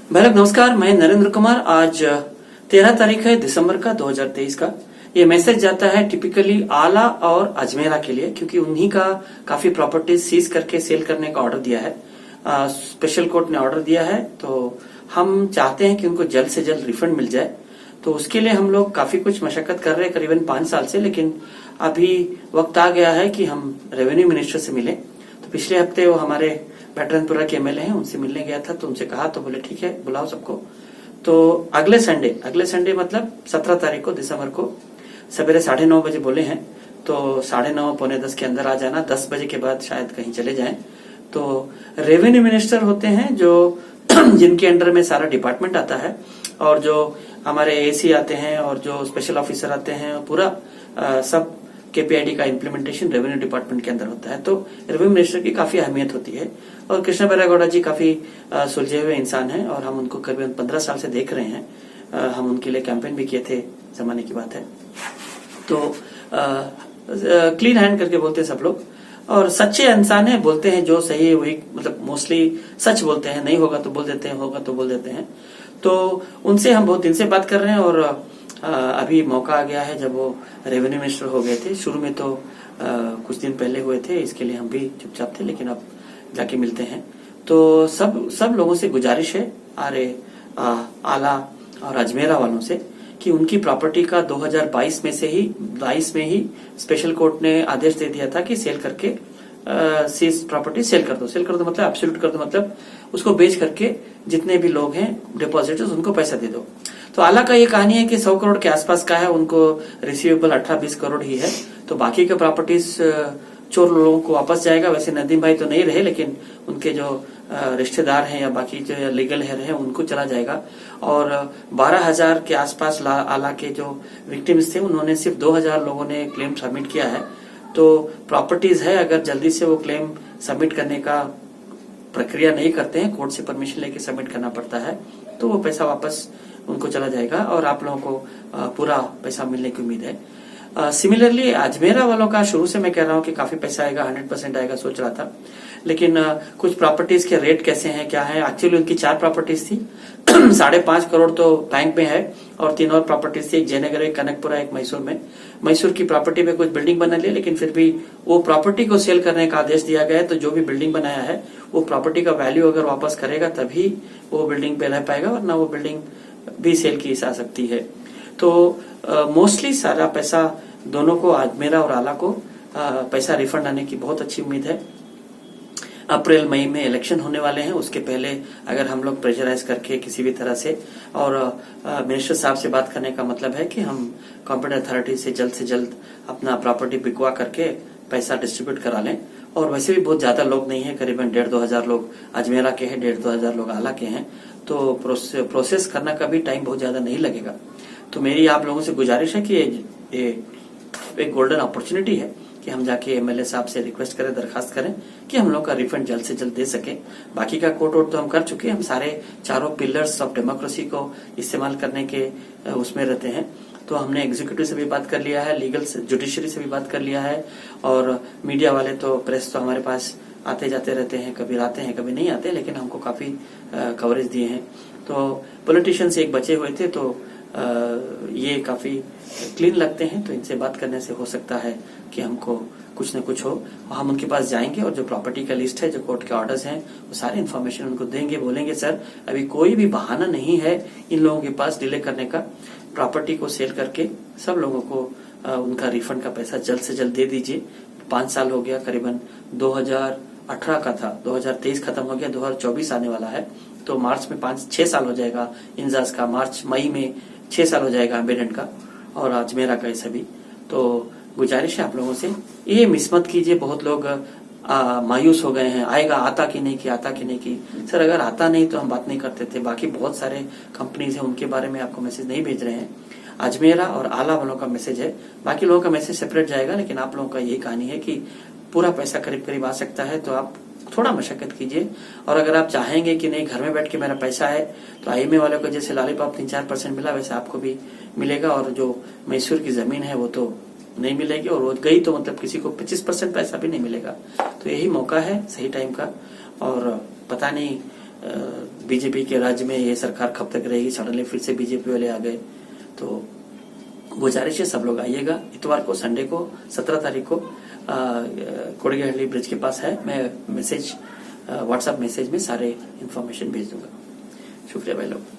भाई लोग नमस्कार, मैं नरेंद्र कुमार। आज 13 तारीख है दिसंबर का 2023 का। ये मैसेज जाता है टिपिकली आला और अजमेरा के लिए, क्योंकि उन्हीं का काफी प्रॉपर्टीज सीज करके सेल करने का ऑर्डर दिया है। स्पेशल कोर्ट ने ऑर्डर दिया है, तो हम चाहते हैं कि उनको जल्द से जल्द रिफंड मिल जाए। तो उसके लिए हम लोग काफी कुछ मशक्कत कर रहे हैं करीबन 5 साल से, लेकिन अभी वक्त आ गया है कि हम रेवेन्यू मिनिस्टर से मिले। तो पिछले हफ्ते वो हमारे बैटरनपुरा के एमएलए हैं, उनसे मिलने गया था, तो उनसे कहा तो बोले ठीक है बुलाओ सबको। तो अगले संडे मतलब 17 तारीख को दिसंबर को सवेरे 9:30 बजे बोले हैं। तो 9:30 पौने 10 के अंदर आ जाना, 10 बजे के बाद शायद कहीं चले जाएं। तो रेवेन्यू मिनिस्टर होते हैं जो जिनके अंडर में सारा डिपार्टमेंट आता है, और जो हमारे एसी आते हैं और जो स्पेशल ऑफिसर आते हैं, पूरा सब केपीआईडी का इम्प्लीमेंटेशन रेवेन्यू डिपार्टमेंट के अंदर होता है। तो रेवेन्यू मिनिस्टर की काफी अहमियत होती है। और कृष्णा बैरागौड़ा जी काफी सुलझे हुए इंसान हैं, और हम उनको करीबन 15 साल से देख रहे हैं। हम उनके लिए कैंपेन भी किए थे, जमाने की बात है। तो क्लीन हैंड करके बोलते हैं सब लोग, और सच्चे इंसान है, बोलते हैं जो सही है वही, मतलब मोस्टली सच बोलते हैं। नहीं होगा तो बोल देते हैं, होगा तो बोल देते हैं। तो उनसे हम बहुत दिन से बात कर रहे हैं, और अभी मौका आ गया है जब वो रेवेन्यू मिनिस्टर हो गए थे। शुरू में तो कुछ दिन पहले हुए थे, इसके लिए हम भी चुपचाप थे, लेकिन अब जाके मिलते हैं। तो सब लोगों से गुजारिश है, आला और अजमेरा वालों से, कि उनकी प्रॉपर्टी का 2022 में ही स्पेशल कोर्ट ने आदेश दे दिया था कि सेल करके सीज प्रॉपर्टी सेल कर दो मतलब एब्सोल्यूट कर दो, मतलब उसको बेच करके जितने भी लोग हैं डिपॉजिटर्स उनको पैसा दे दो। तो आला का ये कहानी है कि 100 करोड़ के आसपास का है, उनको रिसीवेबल 18-20 करोड़ ही है। तो बाकी के प्रॉपर्टीज चोर लोगों को वापस जाएगा। वैसे नदीम भाई तो नहीं रहे, लेकिन उनके जो रिश्तेदार हैं या बाकी जो लीगल हेयर हैं उनको चला जाएगा। और 12,000 के आसपास आला के जो विक्टिम्स थे, उन्होंने सिर्फ 2,000 लोगों ने क्लेम सबमिट किया है। तो प्रॉपर्टीज है, अगर जल्दी से वो क्लेम सबमिट करने का प्रक्रिया नहीं करते हैं, कोर्ट से परमिशन लेके सबमिट करना पड़ता है, तो वो पैसा वापस उनको चला जाएगा और आप लोगों को पूरा पैसा मिलने की उम्मीद है। सिमिलरली अजमेरा वालों का शुरू से मैं कह रहा हूं कि काफी पैसा आएगा, 100% आएगा सोच रहा था, लेकिन कुछ प्रॉपर्टीज के रेट कैसे हैं क्या है। एक्चुअली उनकी 4 प्रॉपर्टीज थी 5.5 करोड़ तो बैंक में है, और 3 और प्रॉपर्टीज थी, एक जयनगर, एक कनकपुरा, एक मैसूर में। मैसूर की प्रॉपर्टी पे कुछ बिल्डिंग बना ली, लेकिन फिर भी वो प्रॉपर्टी को सेल करने का आदेश दिया गया है। तो जो भी बिल्डिंग बनाया है वो प्रॉपर्टी का वैल्यू अगर वापस करेगा तभी वो बिल्डिंग पे रह पाएगा, वरना वो बिल्डिंग भी सेल की जा सकती है। तो मोस्टली सारा पैसा दोनों को, अजमेरा और आला को पैसा रिफंड आने की बहुत अच्छी उम्मीद है। अप्रैल मई में इलेक्शन होने वाले हैं, उसके पहले अगर हम लोग प्रेशराइज करके किसी भी तरह से, और मिनिस्टर साहब से बात करने का मतलब है कि हम कॉम्पिटेंट अथॉरिटी से जल्द अपना प्रॉपर्टी बिकवा करके पैसा डिस्ट्रीब्यूट करा लें। और वैसे भी बहुत ज्यादा लोग नहीं है, करीबन 1,500-2 हजार लोग अजमेरा के हैं, 1,500-2 हजार लोग आला के हैं। तो प्रोसेस करना का भी टाइम बहुत ज्यादा नहीं लगेगा। तो मेरी आप लोगों से गुजारिश है कि ये एक गोल्डन अपॉर्चुनिटी है कि हम जाके एमएलए साहब से रिक्वेस्ट करें, दरखास्त करें कि हम लोग का रिफंड जल्द से जल्द दे सके। बाकी का कोर्ट वोट तो हम कर चुके हैं, हम सारे चारों पिलर्स ऑफ डेमोक्रेसी को इस्तेमाल करने के उसमें रहते हैं। तो हमने एग्जीक्यूटिव से भी बात कर लिया है, लीगल से, जुडिशरी से भी बात कर लिया है, और मीडिया वाले तो, प्रेस तो हमारे पास आते जाते रहते हैं, कभी आते हैं कभी नहीं आते, लेकिन हमको काफी कवरेज दिए हैं। तो पॉलिटिशियंस एक बचे हुए थे, तो ये काफी क्लीन लगते हैं, तो इनसे बात करने से हो सकता है कि हमको कुछ न कुछ हो। हम उनके पास जाएंगे और जो प्रॉपर्टी का लिस्ट है, जो कोर्ट के ऑर्डर्स हैं, वो सारी इन्फॉर्मेशन उनको देंगे। बोलेंगे सर अभी कोई भी बहाना नहीं है इन लोगों के पास डिले करने का, प्रॉपर्टी को सेल करके सब लोगों को उनका रिफंड का पैसा जल्द से जल्द दे दीजिए। 5 साल हो गया, करीबन 2018 का था, 2023 खत्म हो गया, 2024 आने वाला है। तो मार्च में 5-6 साल हो जाएगा इंजाज का, मई में 6 साल हो जाएगा एम्बेडेंट का, और अजमेरा का, ये सभी। तो गुजारिश है आप लोगों से, ये मिस मत कीजिए। बहुत लोग मायूस हो गए हैं, आएगा, आता कि नहीं की। सर अगर आता नहीं तो हम बात नहीं करते थे। बाकी बहुत सारे कंपनीज हैं, उनके बारे में आपको मैसेज नहीं भेज रहे हैं। अजमेरा और आला वालों का मैसेज है, बाकी लोगों का मैसेज सेपरेट जाएगा, लेकिन आप लोगों का ये कहानी है कि पूरा पैसा करीब करीब आ सकता है। तो आप थोड़ा मशक्कत कीजिए, और अगर आप चाहेंगे कि नहीं घर में बैठ के मेरा पैसा है, तो आईएमए वाले को जैसे लॉलीपॉप 3-4% मिला, वैसे आपको भी मिलेगा। और जो मैसूर की जमीन है वो तो नहीं मिलेगी, और वो गई तो मतलब किसी को 25% पैसा भी नहीं मिलेगा। तो यही मौका है सही टाइम का, और पता नहीं बीजेपी के राज्य में ये सरकार कब तक रहेगी, सडनली फिर से बीजेपी वाले आ गए। तो गुजारिश है सब लोग आइएगा इतवार को, संडे को 17 तारीख को कोड़ियाहल्ली ब्रिज के पास है। मैं मैसेज व्हाट्सएप मैसेज में सारे इन्फॉर्मेशन भेज दूंगा। शुक्रिया भाई लोग।